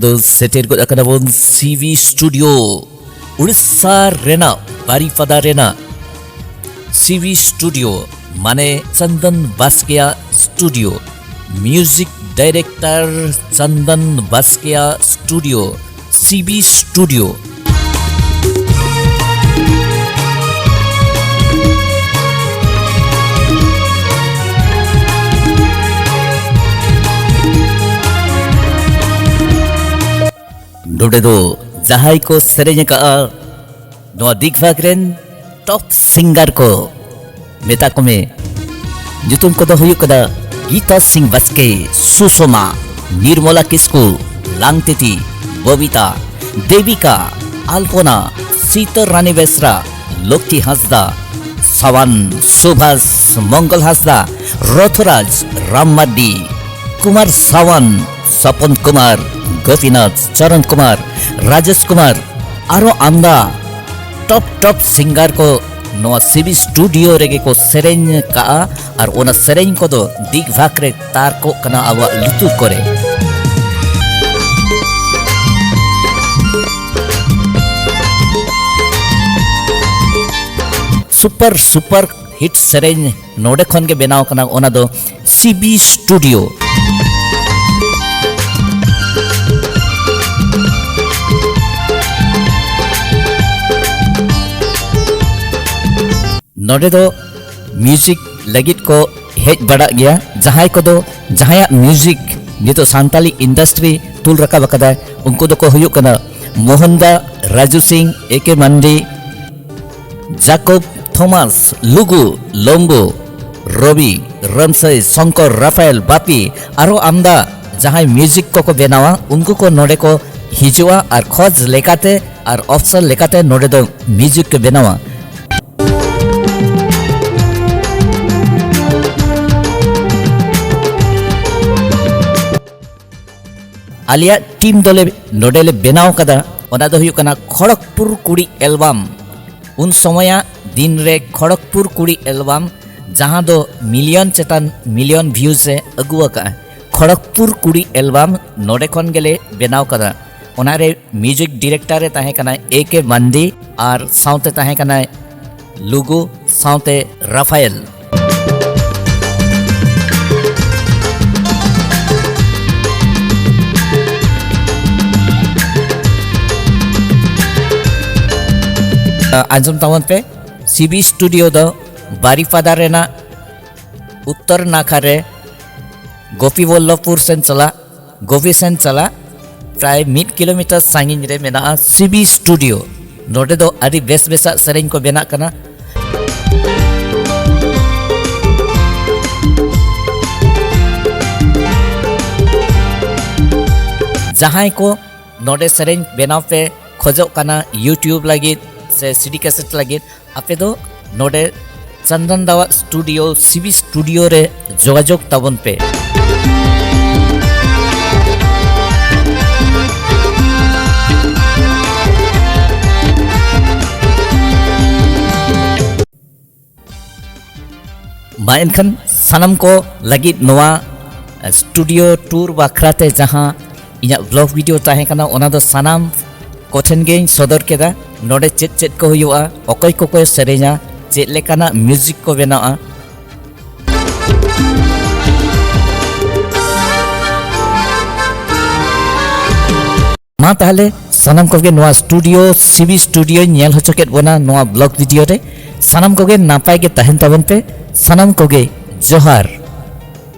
ᱟᱵᱚ ᱫᱚ ᱥᱮᱴᱮᱨ ᱜᱚᱫ ᱟᱠᱟᱱᱟ ᱵᱚᱱ ᱥᱤᱵᱤ ᱥᱴᱩᱰᱤᱭᱳ उड़ीसा रेना बारीपादा रेना सीवी स्टूडियो माने Chandan Baskey studio music director Chandan Baskey studio CV studio नोडे दो जहाई को सेरेंज का नोआ दिग्भाग रेन टॉप सिंगर को मेता को में जुतुम को दो हुयु कदा गीता सिंह बास्के सुषमा निर्मला किस्कू लांगतिती बबीता देविका अल्पना सीता रानी बेसरा लोकी हासदा सवान सुभाष मंगल हासदा रथराज राममाडी कुमार सावन सपन कुमार गोपीनाथ चरण कुमार राजेश कुमार आरो आमदा टॉप सिंगर को नोआ सीबी स्टूडियो रेगे को सेरेंज का और ओना सेरेंज को दो दिग भाग रे तार को कना आवा लुतु करे सुपर हिट सेरेंज नोडे खन के बनाव कना ओना दो सीबी स्टूडियो नोडे दो म्यूजिक लगित को हेज बड़ा गया जहां को दो जहां म्यूजिक नितो सांताली इंडस्ट्री तुल रखा बकदा उनको दो को हुयु कना मोहनदा राजू सिंह एके मंडी जाकोब थॉमस लुगु लोंगो रवि रमसई शंकर राफेल बापी आरो आमदा जहां म्यूजिक को बेनावा उनको को नोडे को हिजुआ और खोज लेकाते और ऑप्शन लेकाते नोडे दो म्यूजिक के बेनावा आलिया टीम दोले नोडेले बेनाव कदा ओना दो हुयु कना खड़गपुर कुड़ी एल्बम उन समय दिन रे खड़गपुर कुड़ी एल्बम जहां दो मिलियन चेतान मिलियन व्यूज से अगुआ का खड़गपुर कुड़ी एल्बम नोडे खन गेले बेनाव कदा ओना रे म्यूजिक डायरेक्टर रे ताहे कना एके मंडी और साउते ताहे कना लुगु साउते राफेल आजम तावन पे सीबी स्टूडियो दो बारीपादा रेना उत्तर नाखा रे गोपीवल्लभपुर सेन चला गोपी सेन चला प्राय 1 किलोमीटर सांगिन रे मेना सीबी स्टूडियो नोडे दो आदि बेस बेसा सेरेंज को बेना कना जहां को नोडे सेरेंज बेनाव पे खोजो कना यूट्यूब लगी से सीडी कैसेट लगे आपे दो नोडे चंदन दावा स्टूडियो सीबी स्टूडियो रे जोगाजोग ताबन पे मा एनखन सनम को लगी नोआ स्टूडियो टूर बाखराते जहां इना ब्लॉग वीडियो ताहे कना ओना दो सनम कोठेन गे सदर केदा नोडे चेत को हुआ अकय को सेरेंजा चेत लेकाना म्यूजिक को बेनावा मा ताहले सनम को गे नोआ स्टूडियो सीबी स्टूडियो नेल होचकेत बना नोआ ब्लॉग वीडियो रे सनम को गे नापाय गे तहन ताबन पे सनम को गे जोहार।